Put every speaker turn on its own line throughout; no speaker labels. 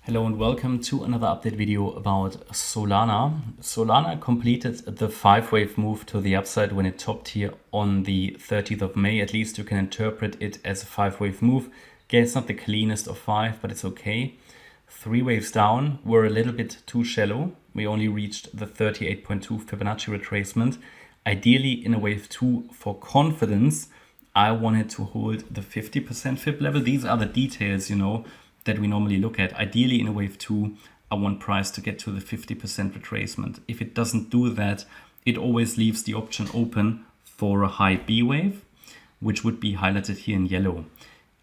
Hello and welcome to another update video about Solana. Solana completed the 5-wave move to the upside when it topped here on the 30th of May. At least you can interpret it as a 5-wave move. Again, it's not the cleanest of 5, but it's okay. 3 waves down were a little bit too shallow. We only reached the 38.2 Fibonacci retracement. Ideally, in a wave 2 for confidence, I wanted to hold the 50% Fib level. These are the details, that we normally look at. Ideally, in a wave 2, I want price to get to the 50% retracement. If it doesn't do that, it always leaves the option open for a high B wave, which would be highlighted here in yellow.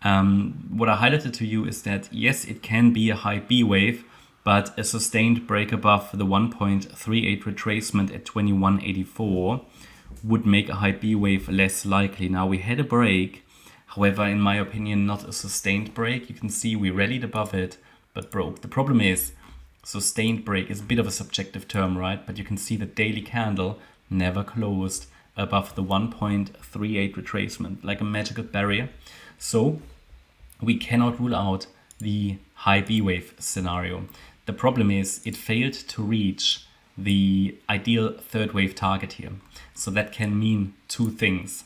What I highlighted to you is that, yes, it can be a high B wave, but a sustained break above the 1.38 retracement at 21.84 would make a high B wave less likely. Now, we had a break. However, in my opinion, not a sustained break. You can see we rallied above it, but broke. The problem is sustained break is a bit of a subjective term, right? But you can see the daily candle never closed above the 1.38 retracement, like a magical barrier. So we cannot rule out the high B wave scenario. The problem is it failed to reach the ideal third wave target here. So that can mean two things.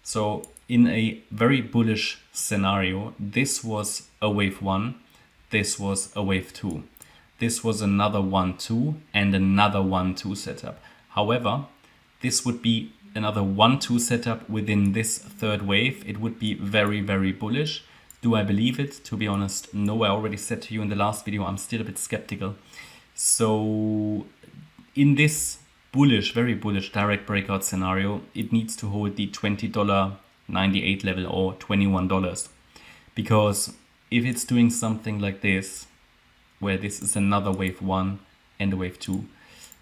So in a very bullish scenario, this was a wave 1, this was a wave 2. This was another 1-2 and another 1-2 setup. However, this would be another 1-2 setup within this third wave. It would be very, very bullish. Do I believe it? To be honest, no. I already said to you in the last video, I'm still a bit skeptical. So in this bullish, very bullish direct breakout scenario, it needs to hold the $20.98 level or $21, because if it's doing something like this, where this is another wave 1 and a wave 2,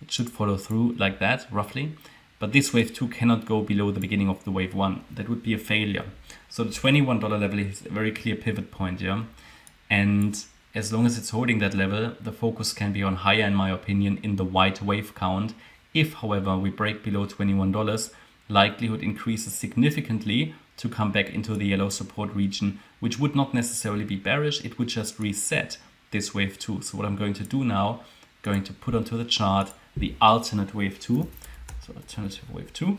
it should follow through like that roughly. But this wave 2 cannot go below the beginning of the wave 1. That would be a failure. So the $21 level is a very clear pivot point, yeah. And as long as it's holding that level, the focus can be on higher, in my opinion, in the white wave count. If, however, we break below $21, likelihood increases significantly to come back into the yellow support region, which would not necessarily be bearish. It would just reset this wave 2. So what I'm going to do now, going to put onto the chart the alternate wave 2. So alternative wave 2.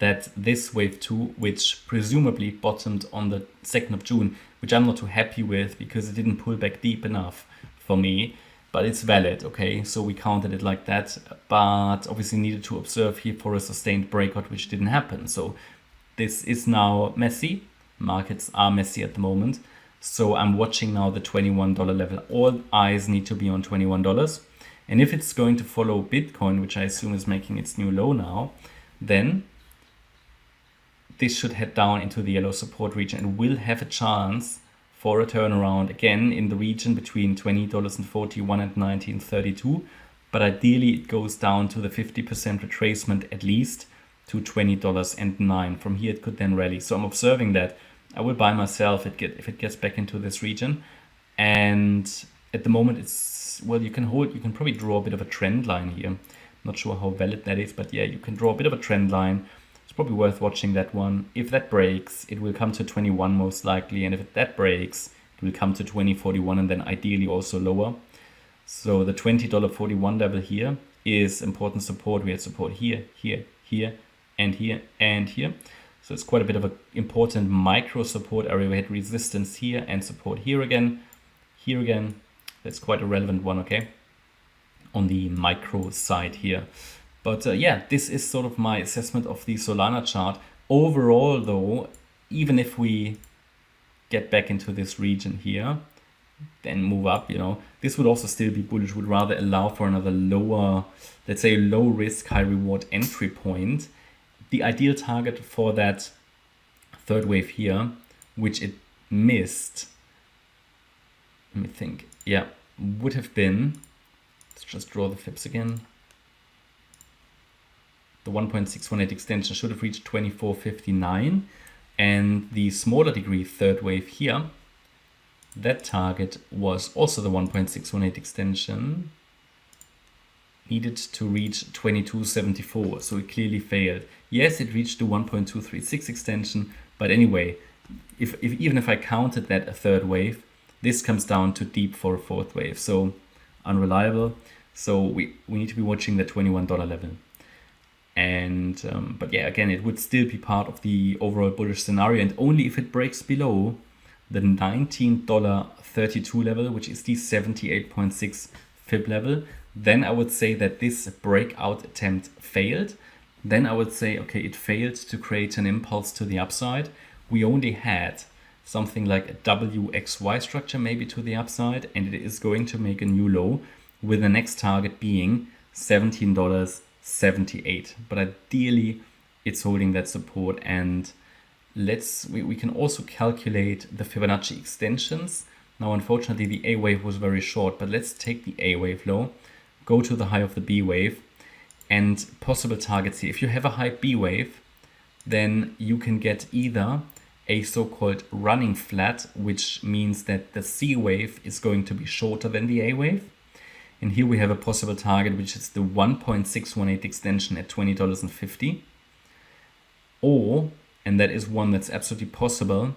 That this wave 2, which presumably bottomed on the 2nd of June, which I'm not too happy with because it didn't pull back deep enough for me. But it's valid, okay? So we counted it like that, but obviously needed to observe here for a sustained breakout, which didn't happen. So this is now messy. Markets are messy at the moment. So I'm watching now the $21 level. All eyes need to be on $21. And if it's going to follow Bitcoin, which I assume is making its new low now, then this should head down into the yellow support region and will have a chance for a turnaround again in the region between $20.41 and $19.32, but ideally it goes down to the 50% retracement at least to $20.09. From here it could then rally. So I'm observing that. I will buy myself if it gets back into this region. And at the moment it's, well, you can probably draw a bit of a trend line here. Not sure how valid that is, but yeah, you can draw a bit of a trend line. It's probably worth watching that one. If that breaks, it will come to 21 most likely. And if that breaks, it will come to 20.41 and then ideally also lower. So the $20.41 level here is important support. We had support here, here, here, and here, and here. So it's quite a bit of an important micro support area. We had resistance here and support here again, here again. That's quite a relevant one, okay? On the micro side here. But yeah, this is sort of my assessment of the Solana chart. Overall, though, even if we get back into this region here, then move up, this would also still be bullish, would rather allow for another lower, let's say low risk, high reward entry point. The ideal target for that third wave here, which it missed, let me think, yeah, would have been, let's just draw the fibs again. The 1.618 extension should have reached 24.59, and the smaller degree third wave here, that target was also the 1.618 extension, needed to reach 22.74, so it clearly failed. Yes, it reached the 1.236 extension, but anyway, even if I counted that a third wave, this comes down to deep for a fourth wave. So unreliable. So we need to be watching the $21 level. And but yeah, again, it would still be part of the overall bullish scenario, and only if it breaks below the $19.32 level, which is the 78.6 fib level, then I would say that this breakout attempt failed. Then I would say, okay, it failed to create an impulse to the upside. We only had something like a WXY structure maybe to the upside, and it is going to make a new low, with the next target being $17.78. But ideally it's holding that support, and we can also calculate the Fibonacci extensions. Now unfortunately the A wave was very short, but let's take the A wave low, go to the high of the B wave, and possible targets here. If you have a high B wave, then you can get either a so-called running flat, which means that the C wave is going to be shorter than the A wave. And here we have a possible target, which is the 1.618 extension at $20.50. Or, and that is one that's absolutely possible,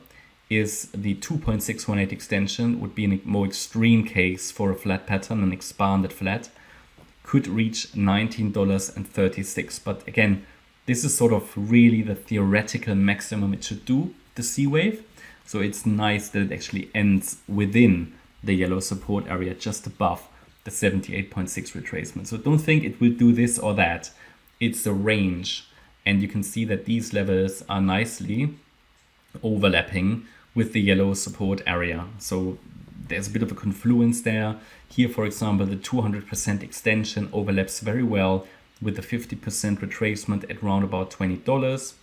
is the 2.618 extension, would be a more extreme case for a flat pattern, an expanded flat, could reach $19.36. But again, this is sort of really the theoretical maximum it should do, the C wave. So it's nice that it actually ends within the yellow support area, just above the 78.6 retracement. So don't think it will do this or that. It's a range. And you can see that these levels are nicely overlapping with the yellow support area. So there's a bit of a confluence there. Here, for example, the 200% extension overlaps very well with the 50% retracement at around about $20.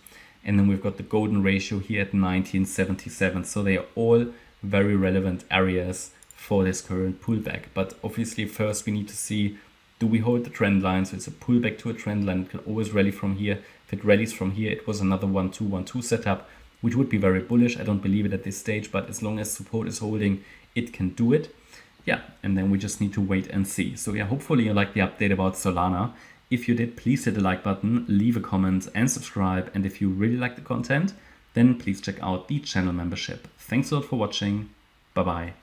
And then we've got the golden ratio here at 1977. So they are all very relevant areas for this current pullback. But obviously first we need to see, do we hold the trend line? So it's a pullback to a trend line. It can always rally from here. If it rallies from here, it was another 1-2-1-2 setup, which would be very bullish. I don't believe it at this stage, but as long as support is holding, it can do it. Yeah, and then we just need to wait and see. So yeah, hopefully you liked the update about Solana. If you did, please hit the like button, leave a comment and subscribe. And if you really like the content, then please check out the channel membership. Thanks a lot for watching. Bye-bye.